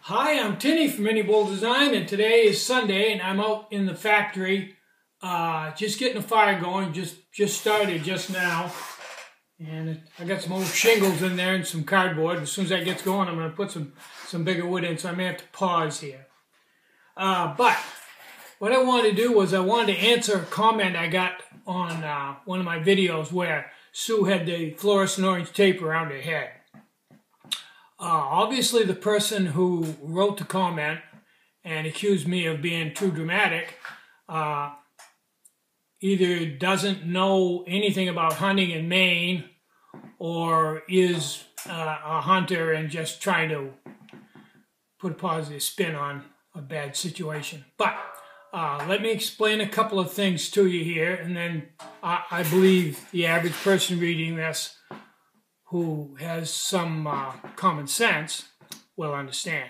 Hi, I'm Tinny from Mini Bull Design, and today is Sunday, and I'm out in the factory just getting a fire going. Just started just now, and I got some old shingles in there and some cardboard. As soon as that gets going, I'm going to put some bigger wood in, so I may have to pause here. But what I wanted to do was I wanted to answer a comment I got on one of my videos where Sue had the fluorescent orange tape around her head. Obviously, the person who wrote the comment and accused me of being too dramatic either doesn't know anything about hunting in Maine or is a hunter and just trying to put a positive spin on a bad situation. But let me explain a couple of things to you here, and then I believe the average person reading this who has some common sense will understand.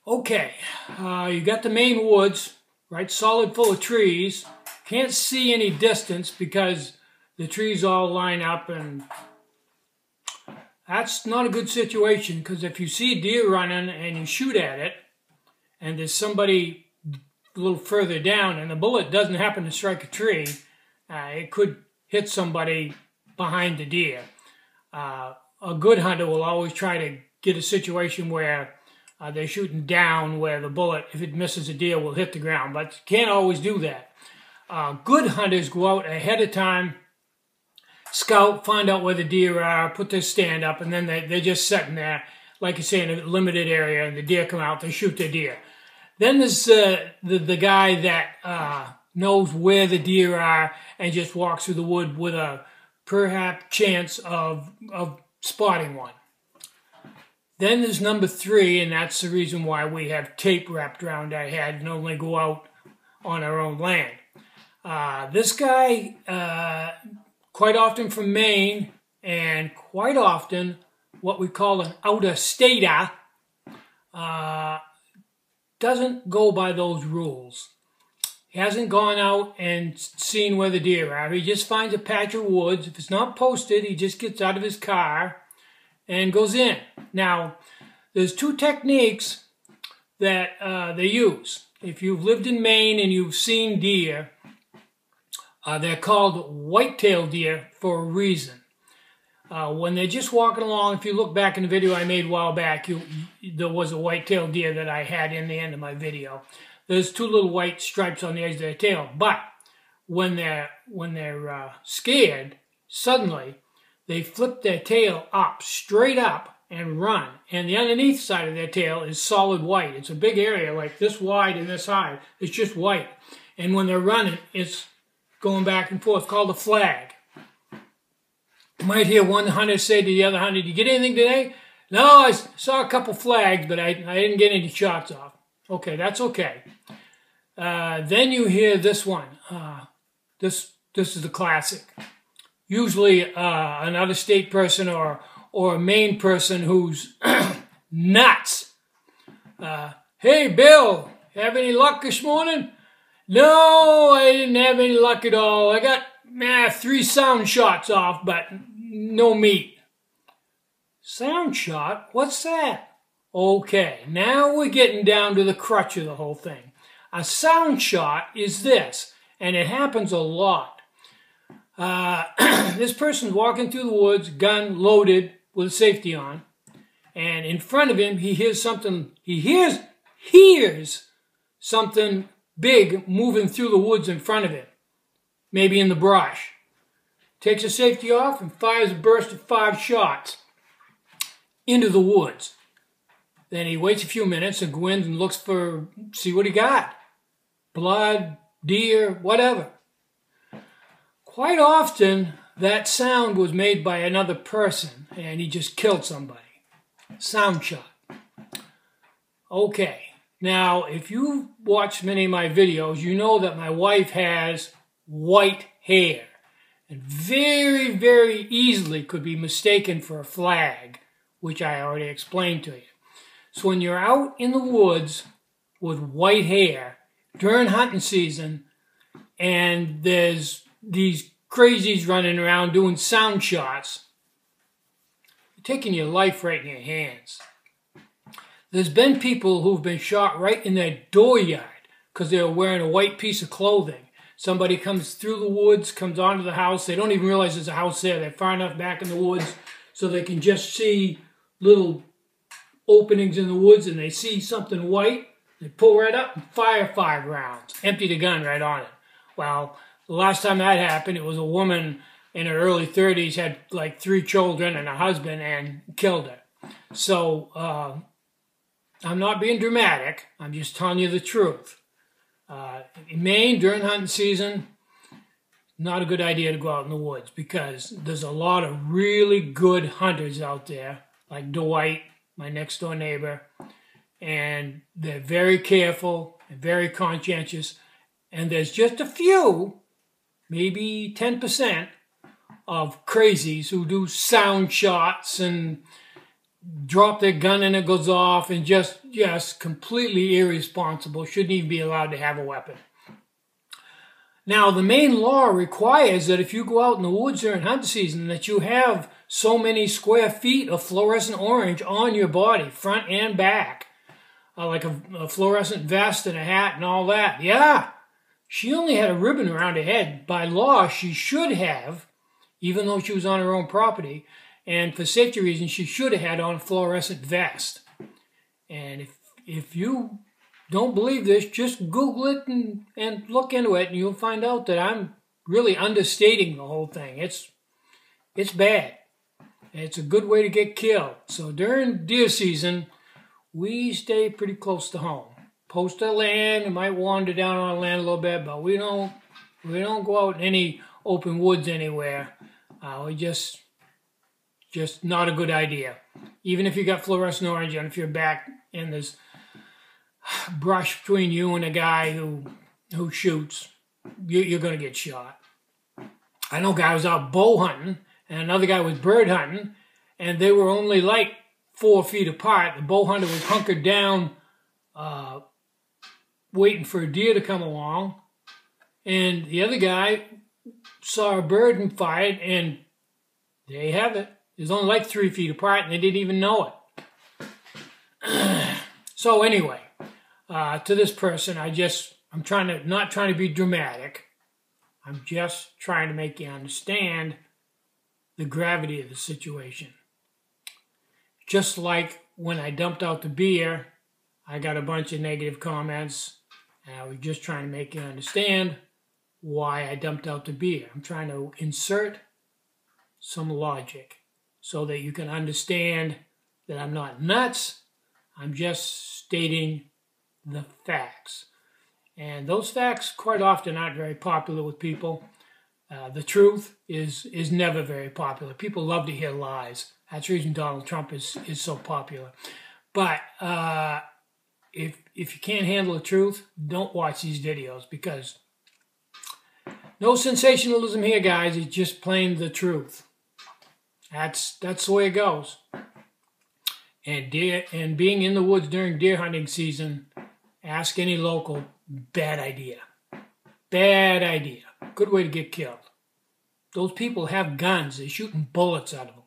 Okay, you got the Maine woods, right, solid full of trees. Can't see any distance because the trees all line up, and that's not a good situation, because if you see a deer running and you shoot at it, and there's somebody a little further down and the bullet doesn't happen to strike a tree, it could hit somebody behind the deer. A good hunter will always try to get a situation where they're shooting down, where the bullet, if it misses a deer, will hit the ground, but you can't always do that. Good hunters go out ahead of time, scout, find out where the deer are, put their stand up, and then they're just sitting there, like you say, in a limited area, and the deer come out, they shoot their deer. Then there's the guy that knows where the deer are and just walks through the wood with a perhaps chance of spotting one. Then there's number 3, and that's the reason why we have tape wrapped around our head and only go out on our own land. This guy, quite often from Maine, and quite often what we call an out-of-stater, doesn't go by those rules. He hasn't gone out and seen where the deer are. He just finds a patch of woods. If it's not posted, he just gets out of his car and goes in. Now, there's 2 techniques that they use. If you've lived in Maine and you've seen deer, they're called white-tailed deer for a reason. When they're just walking along, if you look back in the video I made a while back, there was a white-tailed deer that I had in the end of my video. There's 2 little white stripes on the edge of their tail, but when they're scared, suddenly they flip their tail up, straight up, and run. And the underneath side of their tail is solid white. It's a big area, like this wide and this high. It's just white. And when they're running, it's going back and forth, called a flag. You might hear one hunter say to the other hunter, "Did you get anything today?" "No, I saw a couple flags, but I didn't get any shots off." Okay, that's okay. Then you hear this one. This is the classic. Usually an out-of-state person or a Maine person who's nuts. "Hey, Bill, have any luck this morning?" "No, I didn't have any luck at all. I got 3 sound shots off, but no meat." Sound shot? What's that? Okay, now we're getting down to the crutch of the whole thing. A sound shot is this, and it happens a lot. This person's walking through the woods, gun loaded with safety on, and in front of him he hears something. He hears something big moving through the woods in front of him, maybe in the brush. Takes the safety off and fires a burst of 5 shots into the woods. Then he waits a few minutes and goes in and looks for, see what he got. Blood, deer, whatever. Quite often, that sound was made by another person, and he just killed somebody. Sound shot. Okay, now, if you've watched many of my videos, you know that my wife has white hair, and very, very easily could be mistaken for a flag, which I already explained to you. So when you're out in the woods with white hair during hunting season, and there's these crazies running around doing sound shots, you're taking your life right in your hands. There's been people who've been shot right in their dooryard because they were wearing a white piece of clothing. Somebody comes through the woods, comes onto the house. They don't even realize there's a house there. They're far enough back in the woods so they can just see little openings in the woods, and they see something white. They pull right up and fire 5 rounds. Empty the gun right on it. Well, the last time that happened, it was a woman in her early 30s, had like 3 children and a husband, and killed her. So I'm not being dramatic. I'm just telling you the truth. In Maine, during hunting season, not a good idea to go out in the woods because there's a lot of really good hunters out there, like Dwight, my next door neighbor, and they're very careful and very conscientious. And there's just a few, maybe 10%, of crazies who do sound shots and drop their gun and it goes off, and just completely irresponsible, shouldn't even be allowed to have a weapon. Now, the Maine law requires that if you go out in the woods during hunting season, that you have so many square feet of fluorescent orange on your body, front and back, like a fluorescent vest and a hat and all that. Yeah, she only had a ribbon around her head. By law, she should have, even though she was on her own property, and for safety reasons, she should have had on a fluorescent vest. And if you don't believe this, just Google it and look into it, and you'll find out that I'm really understating the whole thing. It's bad. It's a good way to get killed. So during deer season, we stay pretty close to home. Post our land, we might wander down on our land a little bit, but we don't go out in any open woods anywhere. We just not a good idea. Even if you got fluorescent orange on, if you're back and there's brush between you and a guy who shoots, you're going to get shot. I know a guy was out bow hunting and another guy was bird hunting, and they were only like 4 feet apart. The bow hunter was hunkered down waiting for a deer to come along, and the other guy saw a bird and fired, and there you have it. It was only like 3 feet apart, and they didn't even know it. So anyway, to this person, I'm not trying to be dramatic. I'm just trying to make you understand the gravity of the situation. Just like when I dumped out the beer, I got a bunch of negative comments, and I was just trying to make you understand why I dumped out the beer. I'm trying to insert some logic so that you can understand that I'm not nuts. I'm just stating the facts. And those facts quite often aren't very popular with people. The truth is never very popular. People love to hear lies. That's the reason Donald Trump is so popular. But if you can't handle the truth, don't watch these videos, because no sensationalism here, guys. It's just plain the truth. That's the way it goes. And being in the woods during deer hunting season, ask any local, bad idea. Bad idea. Good way to get killed. Those people have guns. They're shooting bullets out of them.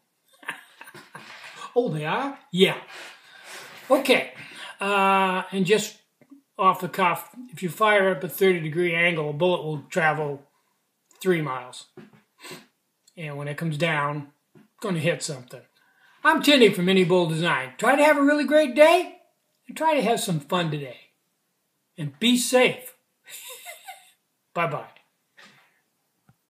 Oh, they are? Yeah. Okay. And just off the cuff, if you fire up a 30-degree angle, a bullet will travel 3 miles. And when it comes down, it's going to hit something. I'm Tindy from Mini Bull Design. Try to have a really great day, and try to have some fun today. And be safe. Bye-bye.